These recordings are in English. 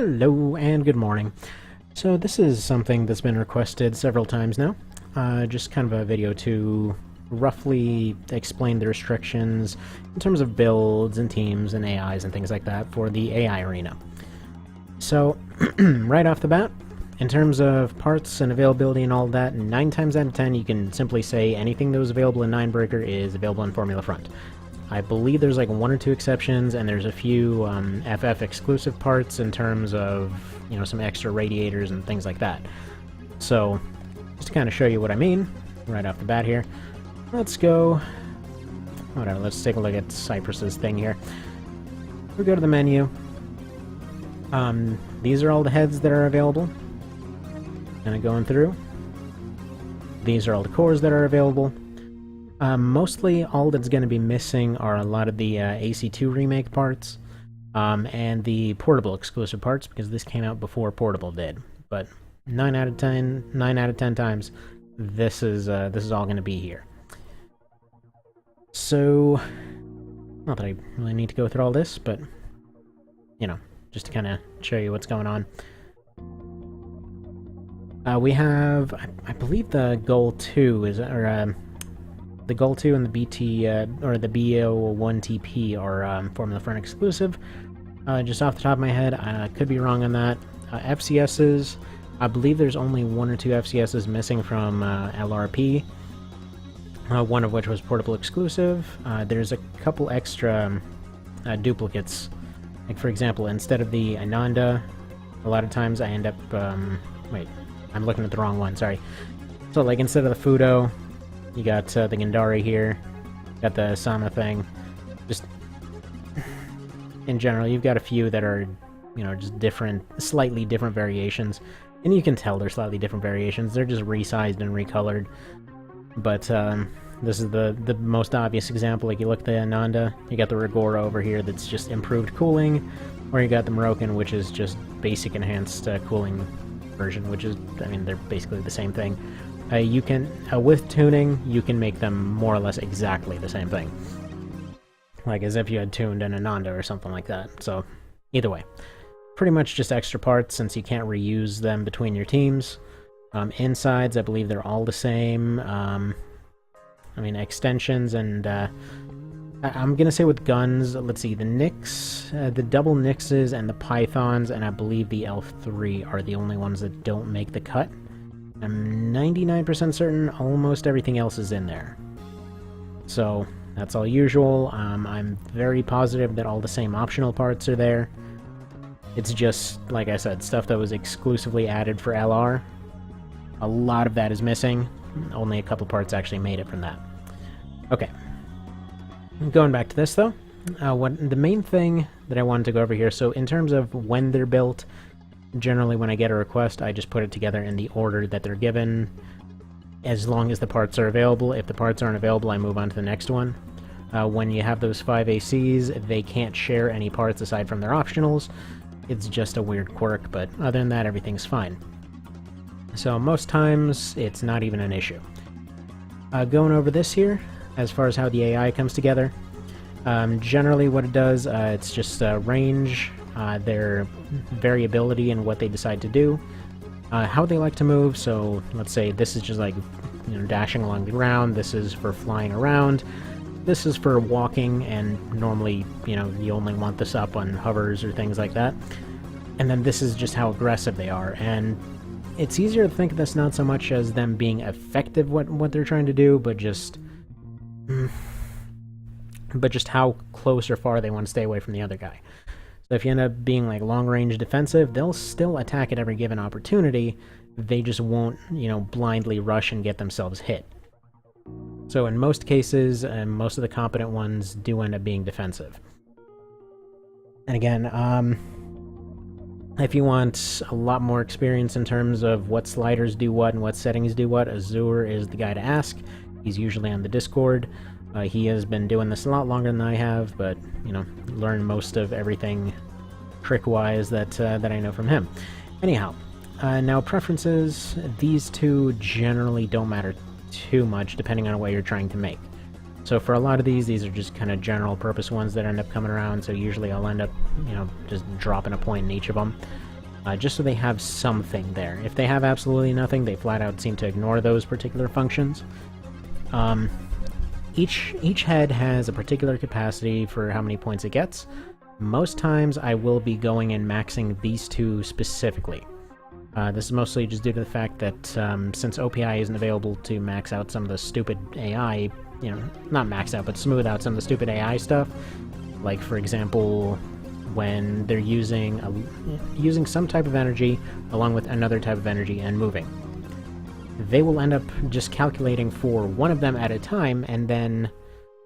Hello and good morning. So this is something that's been requested several times now. Just kind of a video to roughly explain the restrictions in terms of builds and teams and AIs and things like that for the AI arena. So right off the bat, in terms of parts and availability and all that, 9 times out of 10 you can simply say anything that was available in Ninebreaker is available in Formula Front. I believe there's like 1 or 2 exceptions, and there's a few FF exclusive parts in terms of, you know, some extra radiators and things like that. So, just to kind of show you what I mean, right off the bat here, let's go, whatever, let's take a look at Cypress's thing here. We go to the menu. These are all the heads that are available. Kind of going through. These are all the cores that are available. Mostly all that's going to be missing are a lot of the AC2 remake parts, and the Portable exclusive parts, because this came out before Portable did. But 9 out of 10 times, this is all going to be here. So, not that I really need to go through all this, but, you know, just to kind of show you what's going on. We have, I believe the Goal 2 is, or, the Goal 2 and the BT, or the BO1TP are Formula Front exclusive. Just off the top of my head, I could be wrong on that. FCSs, I believe there's only 1 or 2 FCSs missing from LRP, one of which was Portable exclusive. There's a couple extra duplicates. Like, for example, instead of the Ananda, a lot of times I end up... wait, I'm looking at the wrong one, sorry. So, like, instead of the Fudo, you got the Gandari here, got the Sama thing. Just, in general, you've got a few that are, you know, just different, slightly different variations. And you can tell they're slightly different variations. They're just resized and recolored. But this is the most obvious example. Like, you look at the Ananda, you got the Rigora over here that's just improved cooling, or you got the Moroccan, which is just basic enhanced cooling version, which is, I mean, they're basically the same thing. You can, with tuning, you can make them more or less exactly the same thing. Like as if you had tuned an Ananda or something like that. So, either way. Pretty much just extra parts since you can't reuse them between your teams. Insides, I believe they're all the same. I mean, extensions and... I'm gonna say with guns, let's see, the Nyx, the double Nyxes and the Pythons, and I believe the Elf-3 are the only ones that don't make the cut. I'm 99% certain almost everything else is in there. So, that's all usual. I'm very positive that all the same optional parts are there. It's just, like I said, stuff that was exclusively added for LR. A lot of that is missing. Only a couple parts actually made it from that. Okay. Going back to this, though. The main thing that I wanted to go over here, so in terms of when they're built, generally when I get a request, I just put it together in the order that they're given, as long as the parts are available. If the parts aren't available, I move on to the next one. When you have those 5 ACs, they can't share any parts aside from their optionals. It's just a weird quirk, but other than that, everything's fine. So most times, it's not even an issue. Going over this here, as far as how the AI comes together, generally what it does, it's just range, their variability in what they decide to do, how they like to move. So let's say this is just like, you know, dashing along the ground, this is for flying around, this is for walking, and normally, you know, you only want this up on hovers or things like that. And then this is just how aggressive they are, and it's easier to think of this not so much as them being effective what they're trying to do, but just how close or far they want to stay away from the other guy. So if you end up being like long-range defensive, they'll still attack at every given opportunity. They just won't, you know, blindly rush and get themselves hit. So in most cases, and most of the competent ones do end up being defensive. And again, if you want a lot more experience in terms of what sliders do what and what settings do what, Azure is the guy to ask. He's usually on the Discord. He has been doing this a lot longer than I have, but, you know, learned most of everything trick-wise that I know from him. Anyhow, now preferences, these two generally don't matter too much depending on what you're trying to make. So for a lot of these are just kind of general purpose ones that end up coming around, so usually I'll end up, you know, just dropping a point in each of them. just so they have something there. If they have absolutely nothing, they flat out seem to ignore those particular functions. Each head has a particular capacity for how many points it gets. Most times I will be going and maxing these two specifically. This is mostly just due to the fact that since OPI isn't available to max out some of the stupid AI, not max out, but smooth out some of the stupid AI stuff, like for example, when they're using some type of energy along with another type of energy and moving. They will end up just calculating for one of them at a time, and then,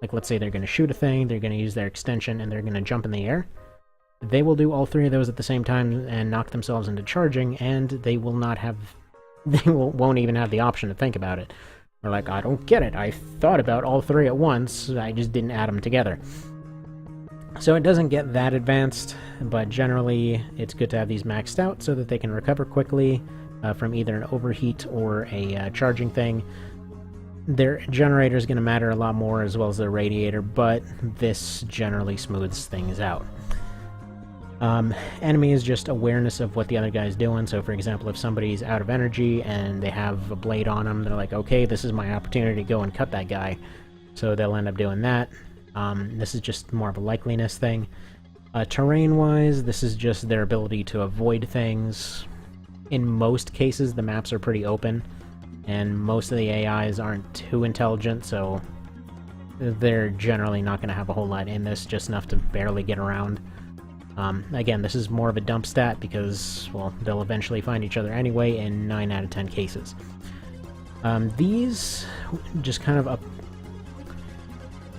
like let's say they're going to shoot a thing, they're going to use their extension, and they're going to jump in the air. They will do all three of those at the same time and knock themselves into charging, and they will not have... won't even have the option to think about it. They're like, I don't get it, I thought about all three at once, I just didn't add them together. So it doesn't get that advanced, but generally it's good to have these maxed out so that they can recover quickly from either an overheat or a charging thing. Their generator is going to matter a lot more, as well as their radiator, but this generally smooths things out. Enemy is just awareness of what the other guy's doing, so for example, if somebody's out of energy and they have a blade on them, they're like, okay, this is my opportunity to go and cut that guy, so they'll end up doing that. This is just more of a likeliness thing. Terrain-wise, this is just their ability to avoid things. In most cases, the maps are pretty open, and most of the AIs aren't too intelligent, so they're generally not going to have a whole lot in this, just enough to barely get around. Again, this is more of a dump stat because, well, they'll eventually find each other anyway in 9 out of 10 cases. These just kind of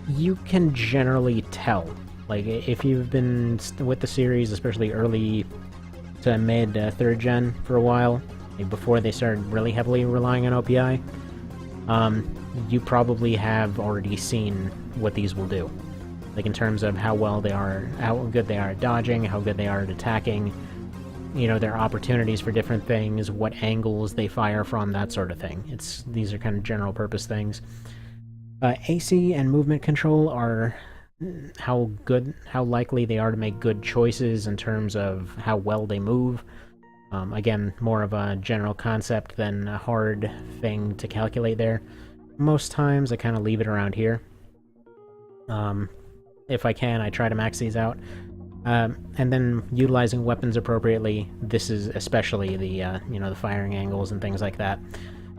you can generally tell. Like, if you've been with the series, especially early to mid 3rd gen for a while, like before they started really heavily relying on OPI, you probably have already seen what these will do. Like in terms of how good they are at dodging, how good they are at attacking, their opportunities for different things, what angles they fire from, that sort of thing. These are kind of general purpose things. AC and movement control are how likely they are to make good choices in terms of how well they move. Again, more of a general concept than a hard thing to calculate there. Most times I kind of leave it around here. If I can, I try to max these out. And then utilizing weapons appropriately, this is especially the firing angles and things like that.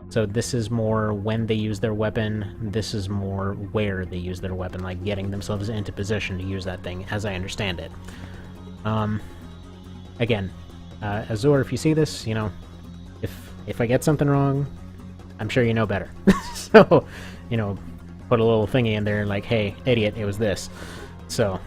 So this is more when they use their weapon, this is more where they use their weapon, like getting themselves into position to use that thing, as I understand it. Again, Azure, if you see this, if I get something wrong, I'm sure you know better. So, put a little thingy in there like, hey, idiot, it was this. So,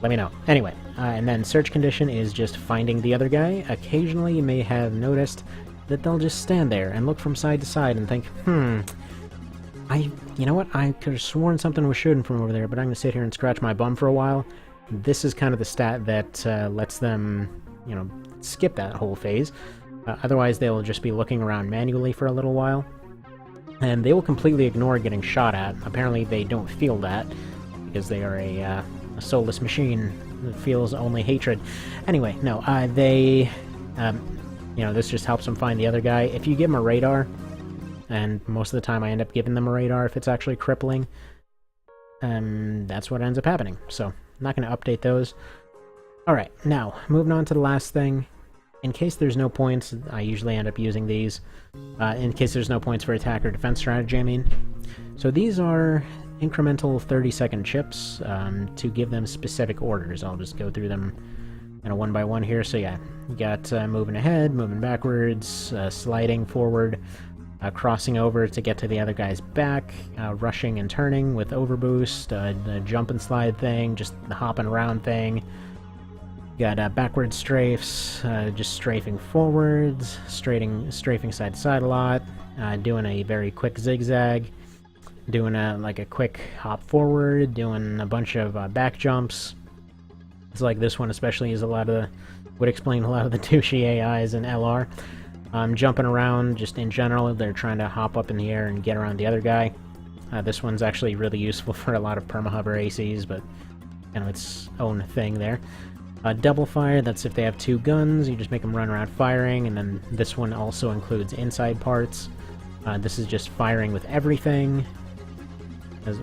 let me know. Anyway, and then search condition is just finding the other guy. Occasionally you may have noticed that they'll just stand there and look from side to side and think, you know what, I could have sworn something was shooting from over there, but I'm going to sit here and scratch my bum for a while. This is kind of the stat that lets them, skip that whole phase. Otherwise, they'll just be looking around manually for a little while, and they will completely ignore getting shot at. Apparently, they don't feel that, because they are a soulless machine that feels only hatred. Anyway, no, this just helps them find the other guy. If you give them a radar, and most of the time I end up giving them a radar if it's actually crippling, that's what ends up happening. So, I'm not going to update those. Alright, now, moving on to the last thing. In case there's no points, I usually end up using these. In case there's no points for attack or defense strategy, I mean. So these are incremental 30-second chips to give them specific orders. I'll just go through them one by one here. So yeah, you got moving ahead, moving backwards, sliding forward, crossing over to get to the other guy's back, rushing and turning with overboost, the jump and slide thing, just the hopping around thing. Got backward strafes, just strafing forwards, strafing side to side a lot, doing a very quick zigzag, doing a quick hop forward, doing a bunch of back jumps. It's like this one especially is would explain a lot of the douchey AIs in LR. Jumping around, just in general, they're trying to hop up in the air and get around the other guy. This one's actually really useful for a lot of permahover ACs, but its own thing there. Double fire, that's if they have 2 guns, you just make them run around firing, and then this one also includes inside parts. This is just firing with everything.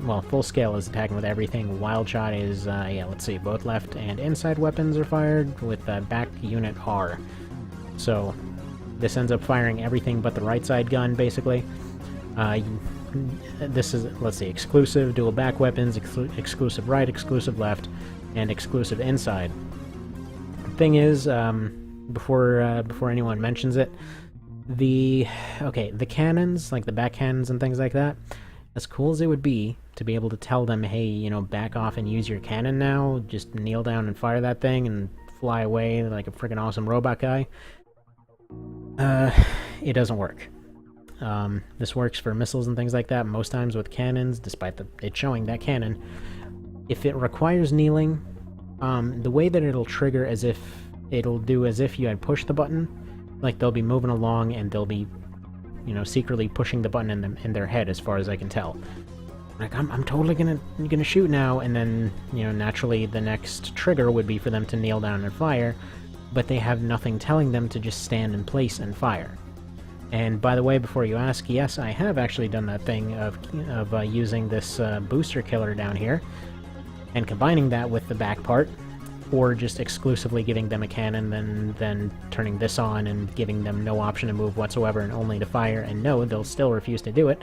Well, full scale is attacking with everything. Wild shot is, yeah, let's see, both left and inside weapons are fired with back unit R. So, this ends up firing everything but the right side gun, basically. This is, let's see, exclusive, dual back weapons, exclusive right, exclusive left, and exclusive inside. The thing is, before anyone mentions it, the cannons, like the back cannons and things like that, as cool as it would be to be able to tell them, hey, you know, back off and use your cannon now, just kneel down and fire that thing and fly away like a freaking awesome robot guy, it doesn't work. This works for missiles and things like that most times with cannons, despite it showing that cannon. If it requires kneeling, the way that it'll trigger it'll do as if you had pushed the button, like they'll be moving along and they'll be, you know, secretly pushing the button in their head, as far as I can tell. Like, I'm totally gonna shoot now, and then, you know, naturally the next trigger would be for them to kneel down and fire, but they have nothing telling them to just stand in place and fire. And by the way, before you ask, yes, I have actually done that thing of using this booster killer down here, and combining that with the back part, or just exclusively giving them a cannon, then turning this on and giving them no option to move whatsoever and only to fire, and no, they'll still refuse to do it.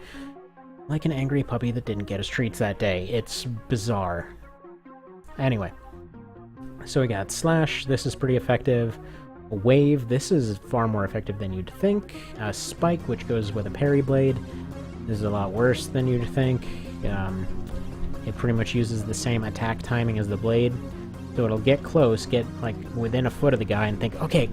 Like an angry puppy that didn't get his treats that day. It's bizarre. Anyway, so we got Slash, this is pretty effective. Wave, this is far more effective than you'd think. Spike, which goes with a parry blade, this is a lot worse than you'd think. It pretty much uses the same attack timing as the blade, so it'll get close, get like within a foot of the guy and think, okay,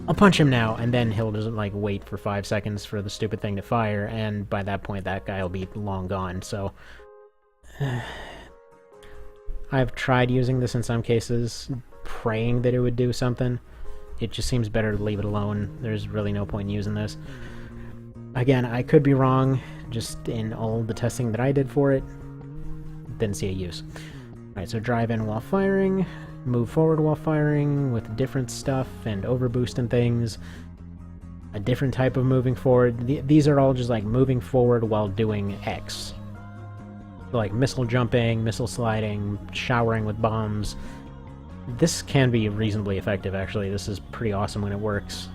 I'll punch him now, and then he'll just like wait for 5 seconds for the stupid thing to fire, and by that point that guy will be long gone. So I've tried using this in some cases, praying that it would do something. It just seems better to leave it alone. There's really no point in using this. Again, I could be wrong, just in all the testing that I did for it, didn't see a use. Alright, so drive in while firing, move forward while firing with different stuff and overboost and things. A different type of moving forward. These are all just like moving forward while doing X. So like missile jumping, missile sliding, showering with bombs. This can be reasonably effective, actually. This is pretty awesome when it works.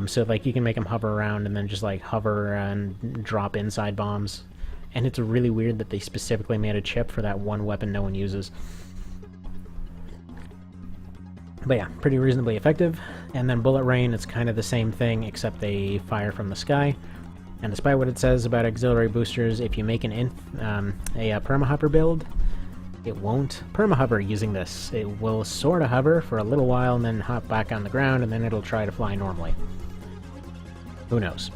So like you can make them hover around and then just like hover and drop inside bombs. And it's really weird that they specifically made a chip for that one weapon no one uses. But yeah, pretty reasonably effective. And then Bullet Rain, it's kind of the same thing, except they fire from the sky. And despite what it says about auxiliary boosters, if you make a perma-hover build, it won't perma-hover using this. It will sort of hover for a little while and then hop back on the ground, and then it'll try to fly normally. Who knows?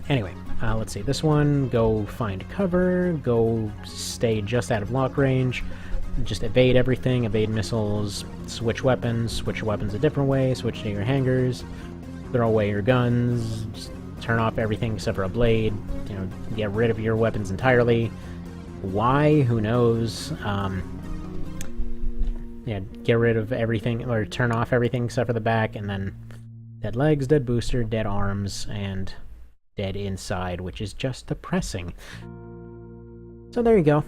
Anyway, let's see. This one, go find cover, go stay just out of lock range, just evade everything, evade missiles, switch your weapons a different way, switch to your hangers, throw away your guns, just turn off everything except for a blade, you know, get rid of your weapons entirely. Why? Who knows? Yeah, get rid of everything, or turn off everything except for the back, and then dead legs, dead booster, dead arms, and dead inside, which is just depressing. So there you go.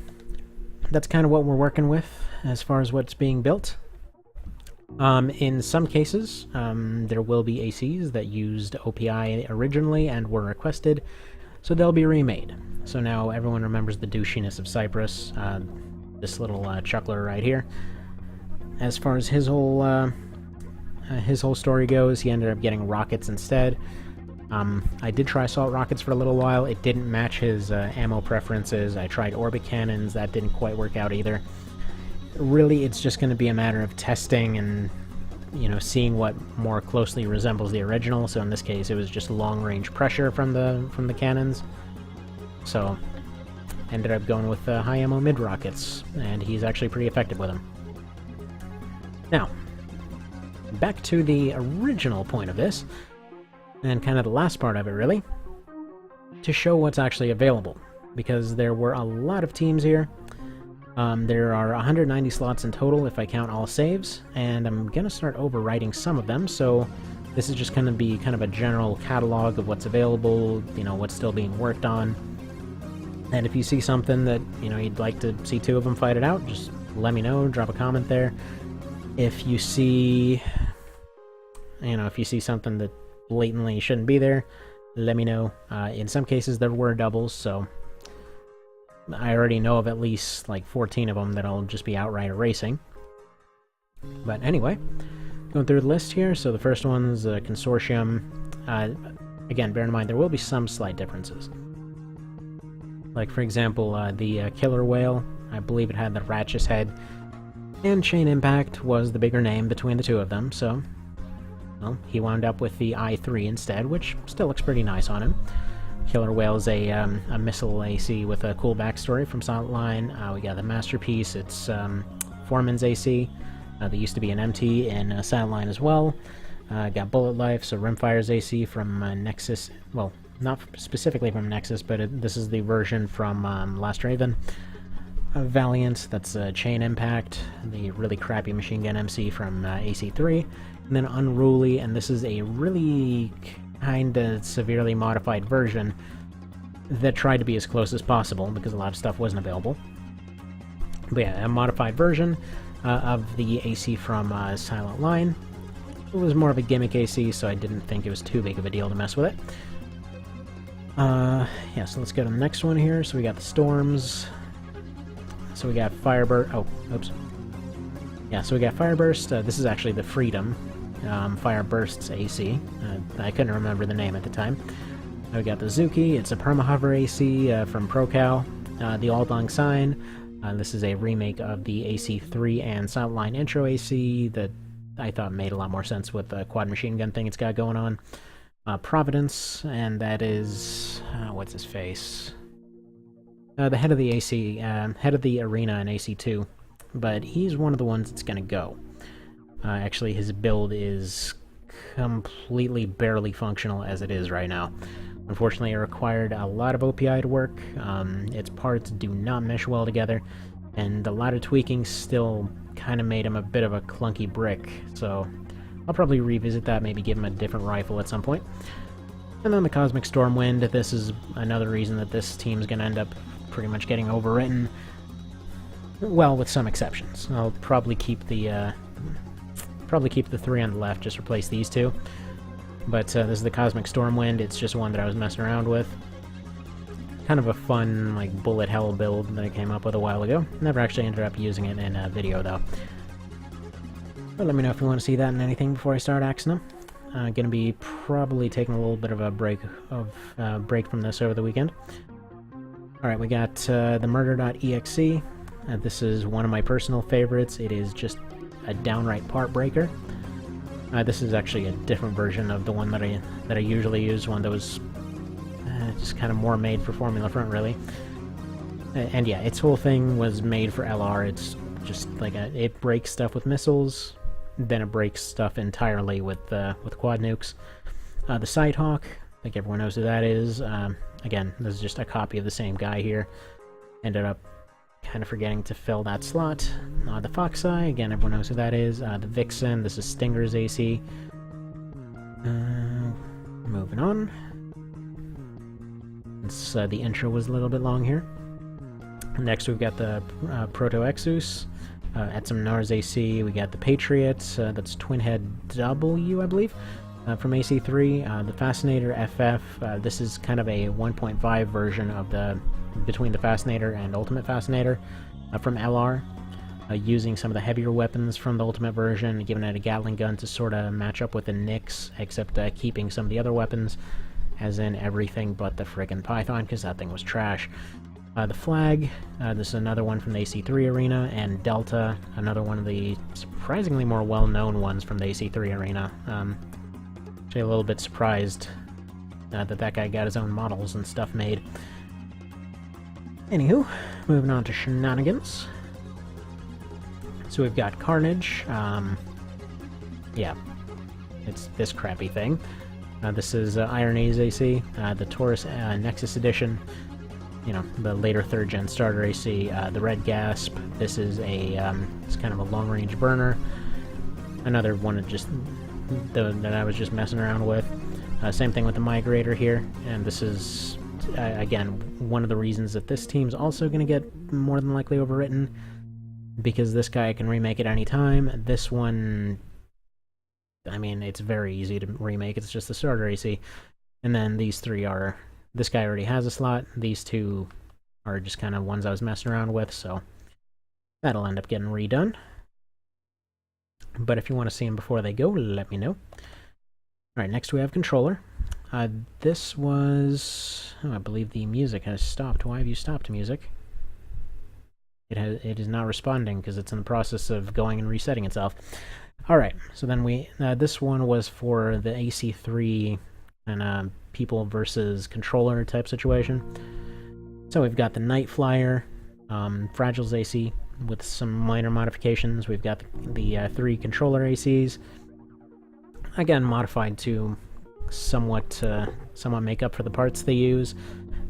That's kind of what we're working with as far as what's being built. In some cases, there will be ACs that used OPI originally and were requested, so they'll be remade. So now everyone remembers the douchiness of Cypress, this little chuckler right here. As far as his whole story goes, he ended up getting rockets instead. I did try assault rockets for a little while. It didn't match his ammo preferences. I tried orbit cannons. That didn't quite work out either. Really, it's just going to be a matter of testing and, you know, seeing what more closely resembles the original. So in this case, it was just long-range pressure from the cannons. So ended up going with high ammo mid rockets, and he's actually pretty effective with them. Now, back to the original point of this, and kind of the last part of it, really, to show what's actually available, because there were a lot of teams here, There are 190 slots in total if I count all saves, and I'm going to start overwriting some of them, so this is just going to be kind of a general catalog of what's available, you know, what's still being worked on. And if you see something that, you know, you'd like to see two of them fight it out, just let me know, drop a comment there. If you see, you know, if you see something that blatantly shouldn't be there, let me know. In some cases there were doubles, so I already know of at least like 14 of them that I'll just be outright erasing. But anyway, going through the list here, so the first one's Consortium. Again, bear in mind there will be some slight differences. Like, for example, the Killer Whale, I believe it had the Ratchus head, and Chain Impact was the bigger name between the two of them, so, well, he wound up with the I-3 instead, which still looks pretty nice on him. Killer Whale is a missile AC with a cool backstory from Silent Line. We got the Masterpiece, it's Foreman's AC. There used to be an MT in Silent Line as well. Got Bullet Life, so Rimfire's AC from Nexus, well, not specifically from Nexus, but this is the version from Last Raven. Valiant, that's Chain Impact, the really crappy machine gun MC from AC3. And then Unruly, and this is a really kinda severely modified version that tried to be as close as possible, because a lot of stuff wasn't available. But yeah, a modified version of the AC from Silent Line. It was more of a gimmick AC, so I didn't think it was too big of a deal to mess with it. Yeah, so let's go to the next one here. So we got the Storms. So we got Fireburst. Oh, oops. Yeah, so we got Fireburst. This is actually the Freedom Fireburst's AC. I couldn't remember the name at the time. We got the Zuki. It's a Permahover AC from ProCal. The Auld Lang Syne. This is a remake of the AC3 and Silent Line intro AC that I thought made a lot more sense with the quad machine gun thing it's got going on. Providence, and that is what's his face? The head of the AC, head of the arena in AC2, but he's one of the ones that's gonna go. Actually, his build is completely barely functional as it is right now. Unfortunately, it required a lot of OPI to work. Its parts do not mesh well together, and a lot of tweaking still kind of made him a bit of a clunky brick. So I'll probably revisit that, maybe give him a different rifle at some point. And then the Cosmic Stormwind. This is another reason that this team's going to end up pretty much getting overwritten. Well, with some exceptions. I'll probably keep the three on the left, just replace these two. But this is the Cosmic Stormwind. It's just one that I was messing around with. Kind of a fun, like, bullet hell build that I came up with a while ago. Never actually ended up using it in a video, though. But let me know if you want to see that in anything before I start axing them. Gonna be probably taking a little bit of a break from this over the weekend. Alright, we got the Murder.exe. This is one of my personal favorites. It is just a downright part breaker. This is actually a different version of the one that I usually use, one that was just kind of more made for Formula Front, really. And yeah, its whole thing was made for LR. It's just like it breaks stuff with missiles, then it breaks stuff entirely with quad nukes. The Sidehawk, I think everyone knows who that is. Again, this is just a copy of the same guy here. Ended up kind of forgetting to fill that slot. The Foxeye, again, everyone knows who that is. The Vixen, this is Stinger's AC. Moving on. The intro was a little bit long here. Next we've got the Proto-Exus. At some Nars AC, we got the Patriot, that's Twinhead W, I believe, from AC3. The Fascinator FF, this is kind of a 1.5 version of between the Fascinator and Ultimate Fascinator from LR, using some of the heavier weapons from the Ultimate version, giving it a Gatling gun to sort of match up with the Nyx, except keeping some of the other weapons, as in everything but the frickin' Python, because that thing was trash. The Flag, this is another one from the AC3 arena, and Delta, another one of the surprisingly more well-known ones from the AC3 arena. Actually a little bit surprised that guy got his own models and stuff made. Anywho, moving on to shenanigans. So we've got Carnage, yeah, it's this crappy thing. This is Iron A's AC, the Taurus Nexus Edition. you know, the later 3rd-gen starter AC. The Red Gasp, this is it's kind of a long-range burner. Another one that I was just messing around with. Same thing with the Migrator here, and this is, again, one of the reasons that this team's also going to get more than likely overwritten, because this guy can remake at any time. This one, I mean, it's very easy to remake, it's just the starter AC. And then these 3 are, this guy already has a slot, these 2 are just kind of ones I was messing around with, so that'll end up getting redone. But if you want to see them before they go, let me know. Alright, next we have Controller. This was... Oh, I believe the music has stopped. Why have you stopped, music? It is not responding because it's in the process of going and resetting itself. Alright, so then this one was for the AC3 and people versus controller type situation. So we've got the Night Flyer, Fragile's AC with some minor modifications. We've got the 3 controller ACs, again modified to somewhat make up for the parts they use.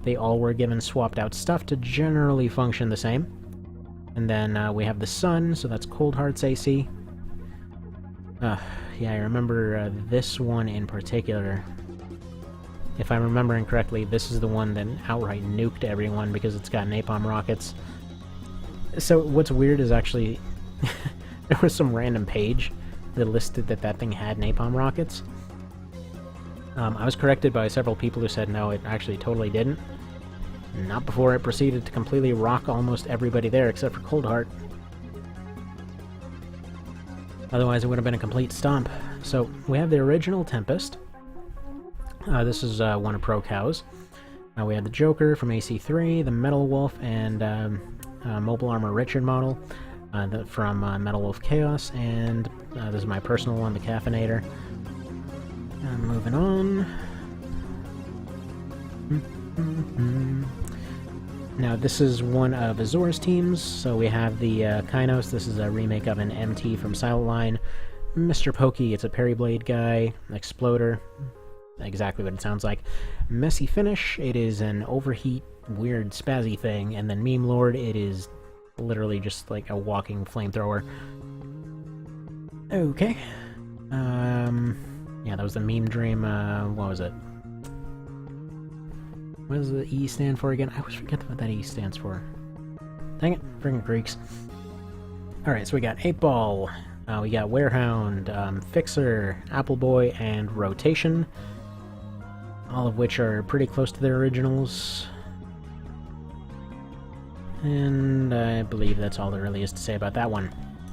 They all were given swapped out stuff to generally function the same. And then we have the Sun, so that's Cold Heart's AC. Yeah, I remember this one in particular. If I'm remembering correctly, this is the one that outright nuked everyone because it's got napalm rockets. So what's weird is actually there was some random page that listed that thing had napalm rockets. I was corrected by several people who said no, it actually totally didn't. Not before it proceeded to completely rock almost everybody there except for Cold Heart. Otherwise it would have been a complete stomp. So we have the original Tempest. This is one of Pro Cow's. We have the Joker from AC3, the Metal Wolf, and Mobile Armor Richard model from Metal Wolf Chaos, and this is my personal one, the Caffeinator. Moving on. Now this is one of Azor's teams, so we have the Kainos. This is a remake of an MT from Silent Line. Mr. Pokey, it's a Parry Blade guy. Exploder, exactly what it sounds like. Messy Finish, it is an overheat, weird, spazzy thing. And then Meme Lord, it is literally just like a walking flamethrower. Okay. Yeah, that was the Meme Dream, what was it? What does the E stand for again? I always forget what that E stands for. Dang it, friggin' Greeks. Alright, so we got 8-Ball, we got Werehound, Fixer, Apple Boy, and Rotation. All of which are pretty close to their originals. And I believe that's all there really is to say about that one.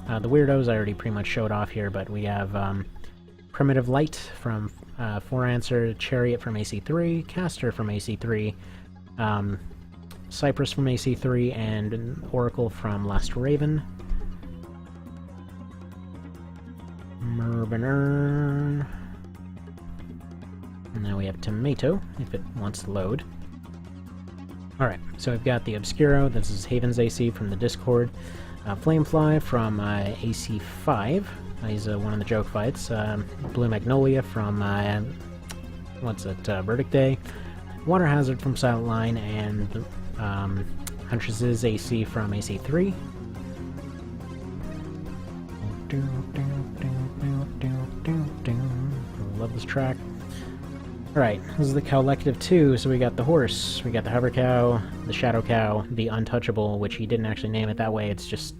The Weirdos I already pretty much showed off here, but we have Primitive Light from 4-Answer, Chariot from AC3, Caster from AC3, Cypress from AC3, and Oracle from Last Raven. Merbener. And now we have Tomato, if it wants to load. Alright, so we've got the Obscuro, this is Haven's AC from the Discord. Flamefly from AC5, he's one of the joke fights. Blue Magnolia from, Verdict Day. Water Hazard from Silent Line, and Huntress's AC from AC3. Love this track. Alright, this is the Cowlective 2, so we got the Horse, we got the Hover Cow, the Shadow Cow, the Untouchable, which he didn't actually name it that way, it's just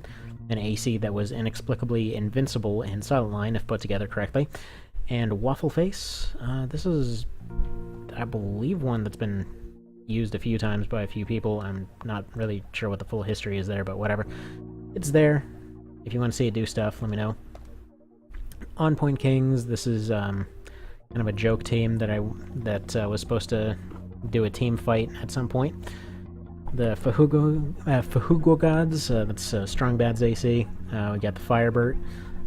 an AC that was inexplicably invincible in Silent Line, if put together correctly. And Waffle Face, this is, I believe, one that's been used a few times by a few people. I'm not really sure what the full history is there, but whatever. It's there. If you want to see it do stuff, let me know. On Point Kings, this is kind of a joke team that was supposed to do a team fight at some point. The Fahugo Gods, that's Strong Bad's AC. We got the Firebird,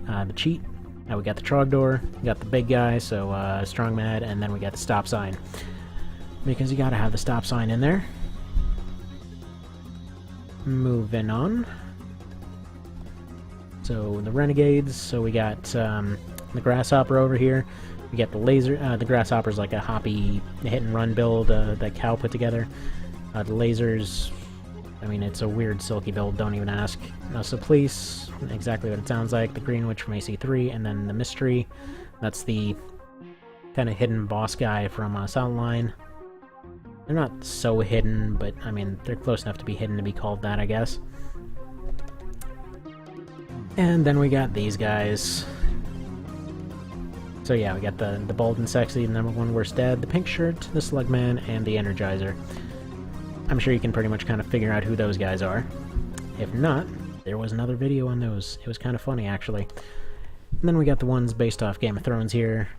the Cheat. We got the Trogdor, we got the big guy, so Strong Mad, and then we got the Stop Sign. Because you gotta have the Stop Sign in there. Moving on. So the Renegades, so we got the Grasshopper over here. We got the Laser, the Grasshopper's like a hoppy hit and run build that Cal put together. The lasers, I mean, it's a weird silky build, don't even ask. So Police, exactly what it sounds like. The Green Witch from AC3, and then the Mystery. That's the kind of hidden boss guy from Southline. They're not so hidden, but, I mean, they're close enough to be hidden to be called that, I guess. And then we got these guys. So yeah, we got the Bold and Sexy, the number 1 Worst Dead, the Pink Shirt, the Slugman, and the Energizer. I'm sure you can pretty much kind of figure out who those guys are. If not, there was another video on those. It was kind of funny, actually. And then we got the ones based off Game of Thrones here.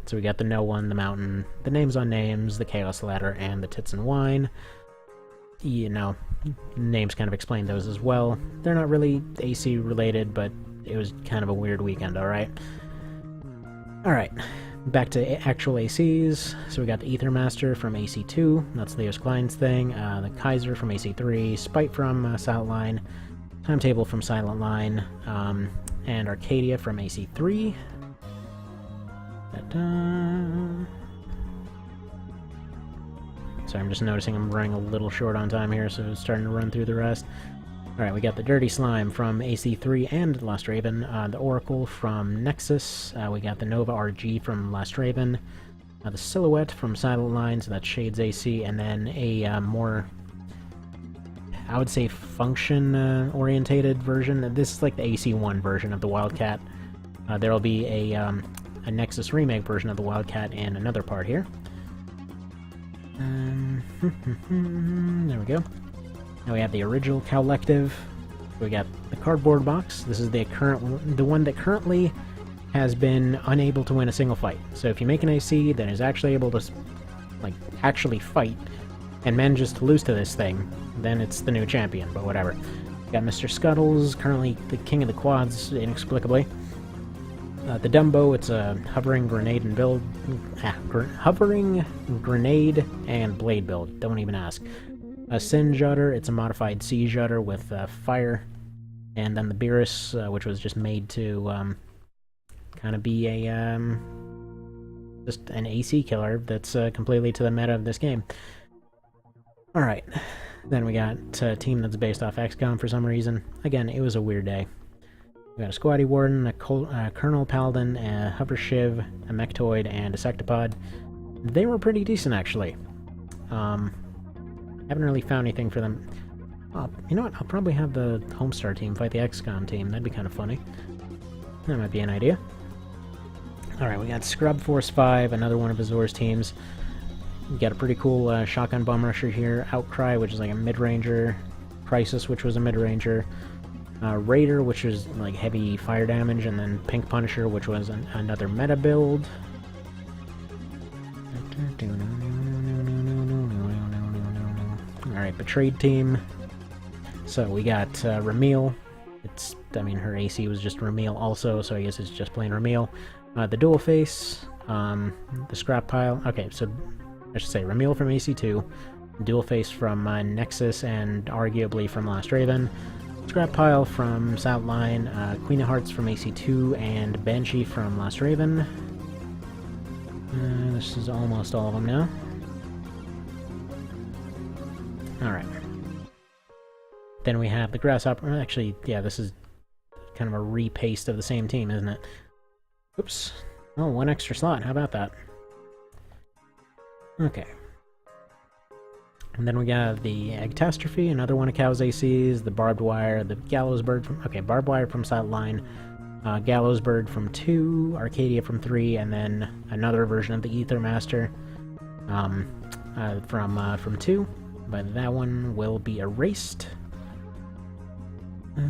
So we got the No One, the Mountain, the Names on Names, the Chaos Ladder, and the Tits and Wine. You know, names kind of explain those as well. They're not really AC related, but it was kind of a weird weekend, alright? Alright, back to actual ACs. So we got the Ether Master from AC2, that's Leos Klein's thing, the Kaiser from AC3, Spite from Silent Line, Timetable from Silent Line, and Arcadia from AC3. Sorry, I'm just noticing I'm running a little short on time here, so it's starting to run through the rest. Alright, we got the Dirty Slime from AC3 and Lost Raven, the Oracle from Nexus, we got the Nova RG from Lost Raven, the Silhouette from Silent Line, so that's Shades AC, and then a more, I would say, function-orientated version. This is like the AC1 version of the Wildcat. There'll be a Nexus remake version of the Wildcat in another part here. There we go. Now we have the original Collective. We got the cardboard box. This is the one that currently has been unable to win a single fight. So if you make an AC that is actually able to, like, actually fight, and manages to lose to this thing, then it's the new champion, but whatever. We got Mr. Scuttles, currently the king of the quads, inexplicably. The Dumbo, it's a hovering grenade and build. Hovering grenade and blade build. Don't even ask. A Sin Judder, it's a modified Sea Judder with fire. And then the Beerus, which was just made to kind of be a just an AC killer that's completely to the meta of this game. Alright, then we got a team that's based off XCOM for some reason. Again, it was a weird day. We got a Squatty Warden, a Colonel Paladin, a Hover Shiv, a Mechtoid, and a Sectopod. They were pretty decent, actually. Haven't really found anything for them. You know what? I'll probably have the Homestar team fight the XCOM team. That'd be kind of funny. That might be an idea. Alright, we got Scrub Force 5, another one of Azor's teams. We got a pretty cool Shotgun Bum Rusher here. Outcry, which is like a mid-ranger. Crisis, which was a mid-ranger. Raider, which is like heavy fire damage, and then Pink Punisher, which was another meta build. Alright, Betrayed team. So we got Ramil. I mean, her AC was just Ramil also, so I guess it's just plain Ramil. The Dual Face, the Scrap Pile. Okay, so I should say Ramil from AC2, Dual Face from Nexus, and arguably from Lost Raven. Scrap Pile from Southline, Queen of Hearts from AC2, and Banshee from Lost Raven. This is almost all of them now. Alright. Then we have the Grasshopper. Actually, yeah, this is kind of a repaste of the same team, isn't it? Oops. Oh, one extra slot. How about that? Okay. And then we got the Catastrophe, another one of Cow's ACs, the Barbed Wire, the Gallows Bird from... Okay, Barbed Wire from Sideline, Gallows Bird from 2, Arcadia from 3, and then another version of the Ether Master from 2. But that one will be erased. Not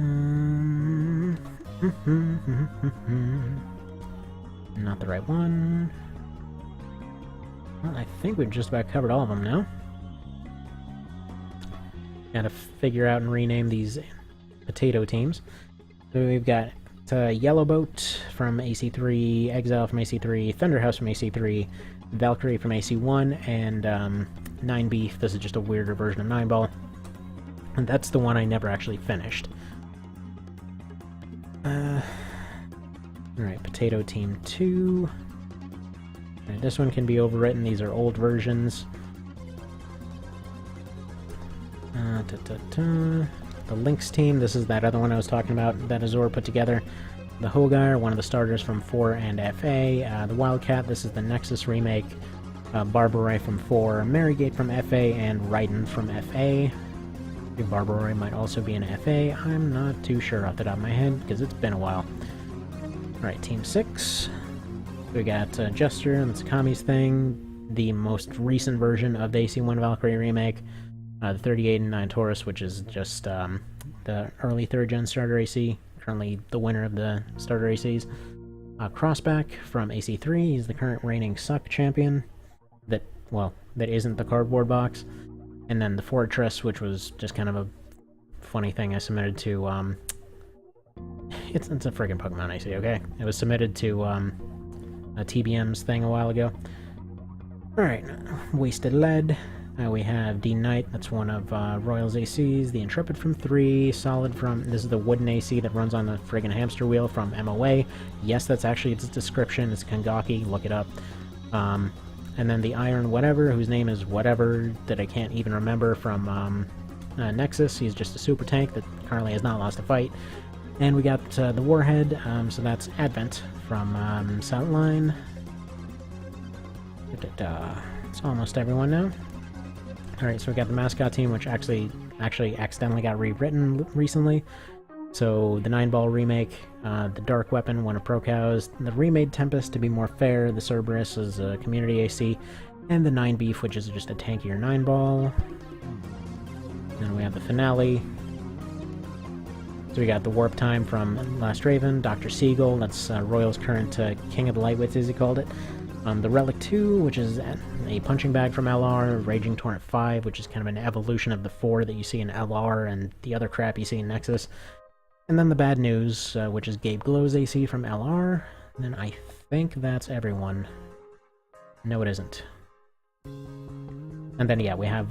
the right one. Well, I think we've just about covered all of them now. Gotta figure out and rename these potato teams. So we've got Yellowboat from AC3, Exile from AC3, Thunderhouse from AC3, Valkyrie from AC1, and 9 Beef. This is just a weirder version of 9 Ball. And that's the one I never actually finished. Alright, Potato Team 2. Right, this one can be overwritten. These are old versions. The Lynx team, this is that other one I was talking about that Azor put together. The Hogar, one of the starters from 4 and FA. The Wildcat, this is the Nexus remake. Barbaroy from 4, Marigate from FA, and Raiden from FA. I think Barbaroy might also be in FA. I'm not too sure off the top of my head, because it's been a while. Alright, Team 6. We got Jester, that's Kami's thing. The most recent version of the AC-1 Valkyrie remake. The 3089 Taurus, which is just the early 3rd-gen starter AC. Currently the winner of the starter ACs. Crossback from AC3, he's the current reigning Suck champion. That isn't the cardboard box. And then the Fortress, which was just kind of a funny thing I submitted to, it's a friggin' Pokemon AC, okay? It was submitted to, a TBM's thing a while ago. Alright, Wasted Lead. We have Dean Knight, that's one of Royal's ACs. The Intrepid from 3, Solid from... This is the wooden AC that runs on the friggin' hamster wheel from MOA. Yes, that's actually its description. It's Kangaki, look it up. And then the Iron Whatever, whose name is Whatever, that I can't even remember, from Nexus. He's just a super tank that currently has not lost a fight. And we got the Warhead, so that's Advent from Southline. It's almost everyone now. Alright, so we got the Mascot team, which actually accidentally got rewritten recently. So, the 9-ball remake, the Dark Weapon, one of ProCow's, the remade Tempest to be more fair, the Cerberus is a community AC, and the 9 Beef, which is just a tankier 9-ball. Then we have the Finale. So we got the Warp Time from Last Raven, Dr. Siegel, that's Royal's current King of the Lightweights, as he called it. The Relic 2, which is a punching bag from LR, Raging Torrent 5, which is kind of an evolution of the 4 that you see in LR and the other crap you see in Nexus. And then the Bad News, which is Gabe Glow's AC from LR. And then I think that's everyone. No, it isn't. And then, yeah, we have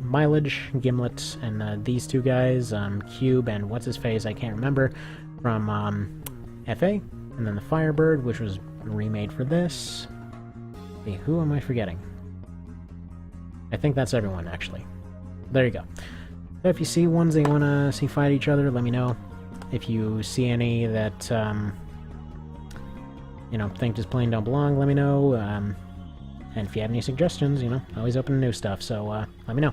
Mileage, Gimlet, and these two guys, Cube and What's-His-Face, I can't remember, from FA. And then the Firebird, which was remade for this. Hey, who am I forgetting? I think that's everyone, actually. There you go. So if you see ones that you want to see fight each other, let me know. If you see any that, you know, think just plain don't belong, let me know. And if you have any suggestions, you know, always open to new stuff, so let me know.